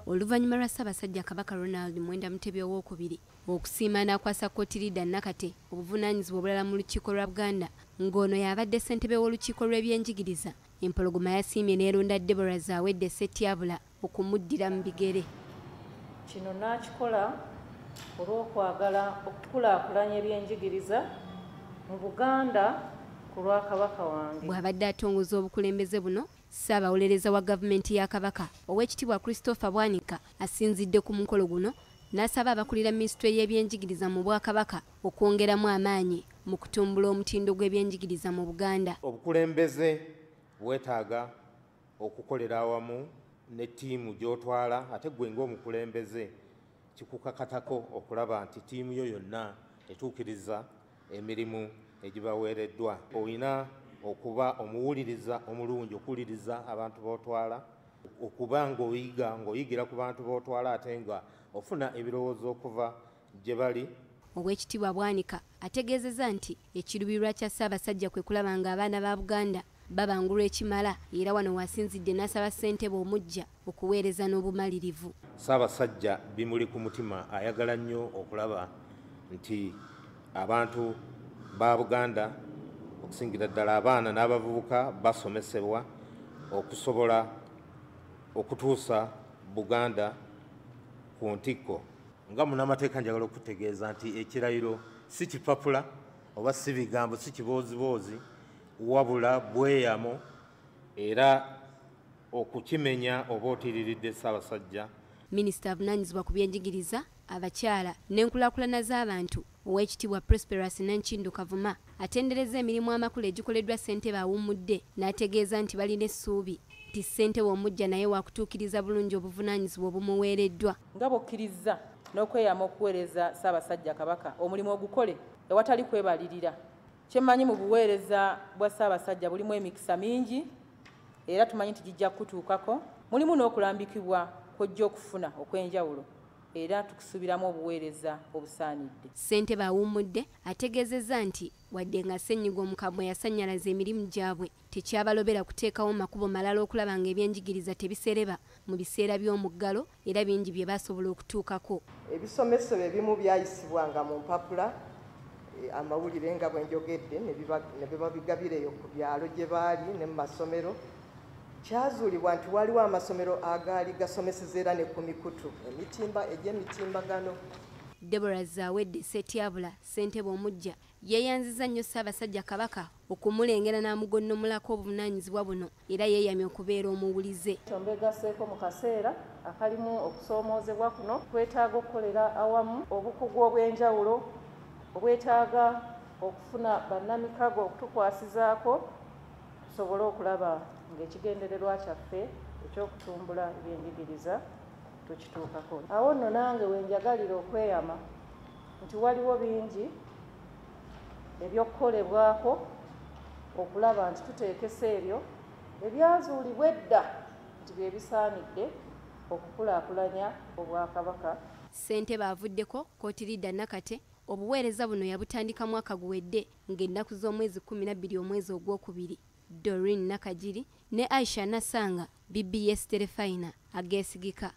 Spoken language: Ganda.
Oluvannyuma lwa Ssaabasajja Kabaka Ronald Mwenda Mutebi owookubiri okusiima n'akwasa kkooti Liida Nakate obuvunaanyizibwa obulala mu lukiiko lwa Buganda ng'ono y'abadde ssentebe w'olukiiko lw'ebyenjigiriza, empologoma yasiimye n'eronda Deborah Zawedde Ssetyabula okumuddira mu bigere. Kino n'akikola olw'okwagala okukulaakulanya ebyenjigiriza mu Buganda ku lwa Kabaka wange. Bw'abadde atongoza obukulembeze buno, Ssaabawolereza wa gavumenti ya Kabaka Oweekitiibwa Christopher Bwanika asinzidde ku mukolo guno n'asaba abakulira minisitule y'ebyenjigiriza mu Bwakabaka okwongeramu amaanyi mu kutumbula omutindo gw'ebyenjigiriza mu Buganda. Obukulembeze bwetaaga okukolera awamu ne ttiimu gy'otwala, ate gwe ng'omukulembeze kikukakatako okulaba nti ttiimu yo yonna etuukiriza emirimu egibaweereddwa. Olina okuba omuwuliriza omulungi, okuwuliriza abantu b'otwala, okuba ng'oyigira ku bantu b'otwala ate nga ofuna ebirowoozo okuva gye bali. Oweekitiibwa Bwanika ategeezezza nti ekiruubirirwa kya Ssaabasajja kwe kulaba ng'abaana ba Buganda babangulwa ekimala, era wano wasinzidde n'asaba ssentebe omuggya okuweereza n'obumalirivu. Ssaabasajja bimuli ku mutima, ayagala nnyo okulaba nti abantu ba Buganda okusingira ddala abaana n'abavubuka basomesebwa okusobola okutuusa Buganda ku ntikko. Nga munnamateeka njagala okutegeeza nti ekirayiro si kipapula oba si bigambo, si kibooziboozi, wabula bweyamo, era okukimenya oba otiriridde Ssaabasajja. Minisita avunaanyizibwa ku byenjigiriza, abakyala n'enkulaakulana z'abantu Oweekitiibwa Prosperous Nankindu Kavuma atendereza emirimu amakulu egikoleddwa ssentebe awummudde, n'ategeeza nti balina essuubi nti ssentebe omuggya naye waakutuukiriza bulungi obuvunaanyizibwa obumuweereddwa. Nga bw'okkiriza n'okweyama okuweereza Ssaabasajja Kabaka omulimu ogukole ewatali kwebalirira. Kye mmanyi mu buweereza bwa Ssaabasajja bulimu emikisa mingi era tumanyi nti gijja kutuukako. Mulimu n'okulambikibwa kw'ojja okufuna okw'enjawulo era tukusuubiramu obuweereza obusaanidde. Ssentebe awummudde ategeezezza nti wadde nga ssennyiga omukambwe yasannyalaza emirimu gyabwe, tekyabalobera kuteekawo makubo malala okulaba ng'ebyenjigiriza tebisereba mu biseera by'omuggalo, era bingi bye basobola okutuukako. Ebisomesebwa ebimu byayisibwanga mu mpapula, amawulire nga bwe njogedde ne bibabigabireyo ku byalo gye baali ne mu masomero. Kyazuulibwa nti waliwo amasomero agaali gasomeseza era ne ku mikutu egy'emitimbagano. Deborah Zawedde Ssetyabula, ssentebe omuggya, yeeyanzizza nnyo Ssaabasajja Kabaka okumulengera n'amugonnomulako obuvunaanyizibwa buno, era yeeyamye okubeera omuwulize. Mbegaseeko mu kaseera akalimu okusoomoozebwa kuno, twetaaga okukolera awamu obukugu obw'enjawulo obwetaaga okufuna bannamikago okutukwasizaako, tusobole okulaba ng'ekigendererwa kyaffe ekyokutumbula ebyenjigiriza tukituukako. Awo nno nange wenjagalira okweyama nti waliwo bingi ebyokukolebwako okulaba nti tuteekesa ebyo ebyazuulibwa edda nti bye bisaanidde okukulaakulanya Obwakabaka. Ssentebe avuddeko kkooti Liida Nakate obuweereza buno yabutandika mwaka guwedde ng'ennaku z'omwezi 12 omwezi ogwokubiri. Doreen Nakajiri ne Aisha Nasanga, BBS Telefina, ageesigika.